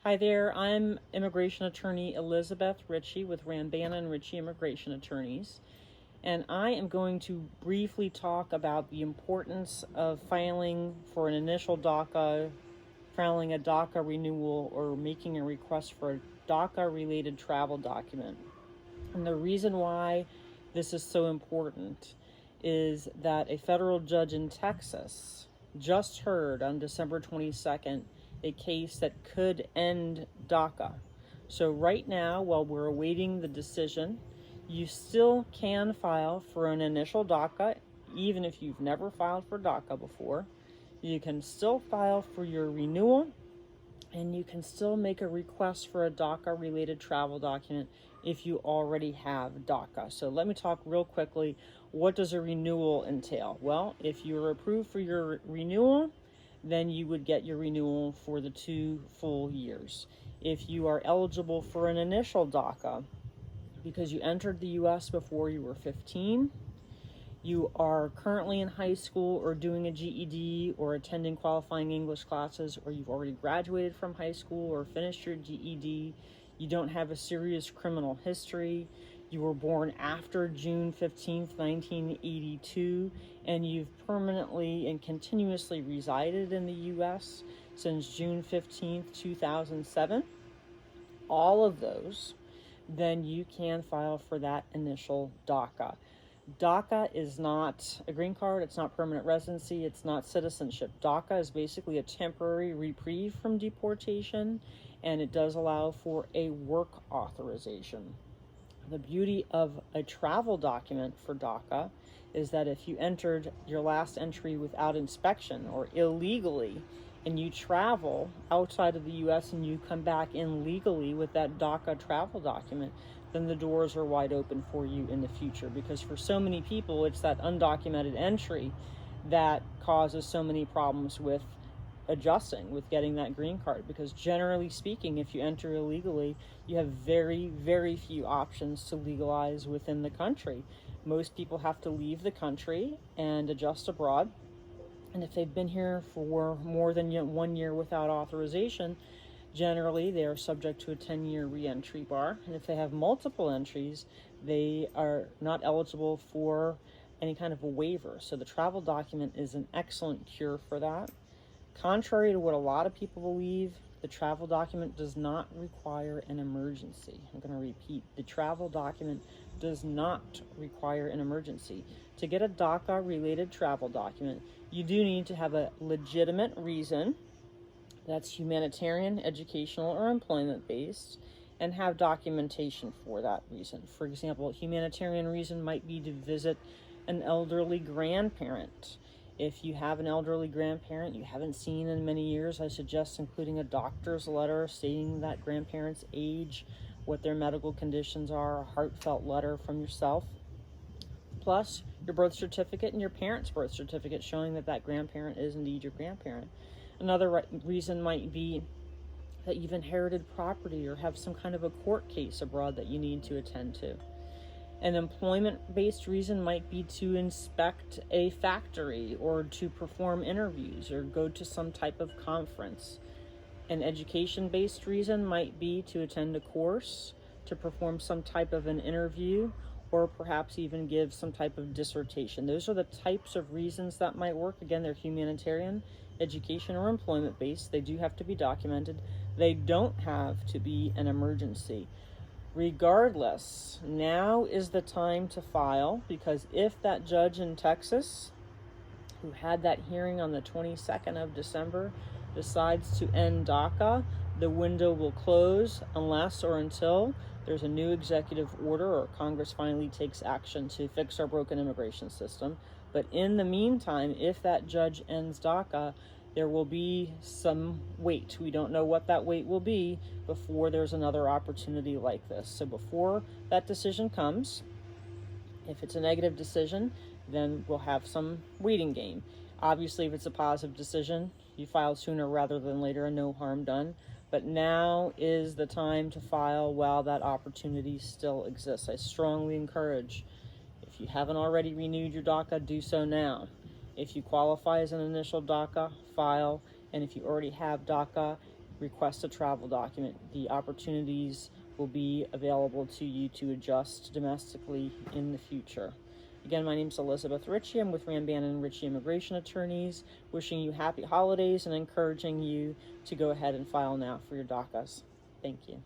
Hi there, I'm immigration attorney Elizabeth Ritchie with Rambana and Ritchie Immigration Attorneys, and I am going to briefly talk about the importance of filing for an initial DACA, filing a DACA renewal, or making a request for a DACA-related travel document. And the reason why this is so important is that a federal judge in Texas just heard on December 22nd a case that could end DACA. So right now, while we're awaiting the decision, you still can file for an initial DACA, even if you've never filed for DACA before. You can still file for your renewal, and you can still make a request for a DACA-related travel document if you already have DACA. So let me talk real quickly. What does a renewal entail? Well, if you're approved for your renewal, then you would get your renewal for the 2 full years. If you are eligible for an initial DACA, because you entered the U.S. before you were 15, you are currently in high school or doing a GED or attending qualifying English classes, or you've already graduated from high school or finished your GED, you don't have a serious criminal history, you were born after June 15th, 1982, and you've permanently and continuously resided in the U.S. since June 15th, 2007, all of those, then you can file for that initial DACA. DACA is not a green card, it's not permanent residency, it's not citizenship. DACA is basically a temporary reprieve from deportation, and it does allow for a work authorization. The beauty of a travel document for DACA is that if you entered your last entry without inspection or illegally, and you travel outside of the U.S. and you come back in legally with that DACA travel document, then the doors are wide open for you in the future. Because for so many people, it's that undocumented entry that causes so many problems with adjusting, with getting that green card. Because generally speaking, if you enter illegally, you have very, very few options to legalize within the country. Most people have to leave the country and adjust abroad. And if they've been here for more than 1 year without authorization, generally they are subject to a 10-year re-entry bar. And if they have multiple entries, they are not eligible for any kind of a waiver. So the travel document is an excellent cure for that. Contrary to what a lot of people believe, the travel document does not require an emergency. I'm going to repeat, the travel document does not require an emergency. To get a DACA-related travel document, you do need to have a legitimate reason that's humanitarian, educational, or employment-based, and have documentation for that reason. For example, a humanitarian reason might be to visit an elderly grandparent. If you have an elderly grandparent you haven't seen in many years, I suggest including a doctor's letter stating that grandparent's age, what their medical conditions are, a heartfelt letter from yourself, plus your birth certificate and your parents' birth certificate showing that that grandparent is indeed your grandparent. Another reason might be that you've inherited property or have some kind of a court case abroad that you need to attend to. An employment-based reason might be to inspect a factory or to perform interviews or go to some type of conference. An education-based reason might be to attend a course, to perform some type of an interview, or perhaps even give some type of dissertation. Those are the types of reasons that might work. Again, they're humanitarian, education, or employment-based. They do have to be documented. They don't have to be an emergency. Regardless, now is the time to file, because if that judge in Texas who had that hearing on the 22nd of December decides to end DACA, the window will close unless or until there's a new executive order or Congress finally takes action to fix our broken immigration system. But in the meantime, if that judge ends DACA, there will be some wait. We don't know what that wait will be before there's another opportunity like this. So before that decision comes, if it's a negative decision, then we'll have some waiting game. Obviously, if it's a positive decision, you file sooner rather than later and no harm done. But now is the time to file while that opportunity still exists. I strongly encourage, if you haven't already renewed your DACA, do so now. If you qualify as an initial DACA, file. And if you already have DACA, request a travel document, the opportunities will be available to you to adjust domestically in the future. Again, my name is Elizabeth Ritchie. I'm with Ranbanen & Ritchie Immigration Attorneys, wishing you happy holidays and encouraging you to go ahead and file now for your DACAs. Thank you.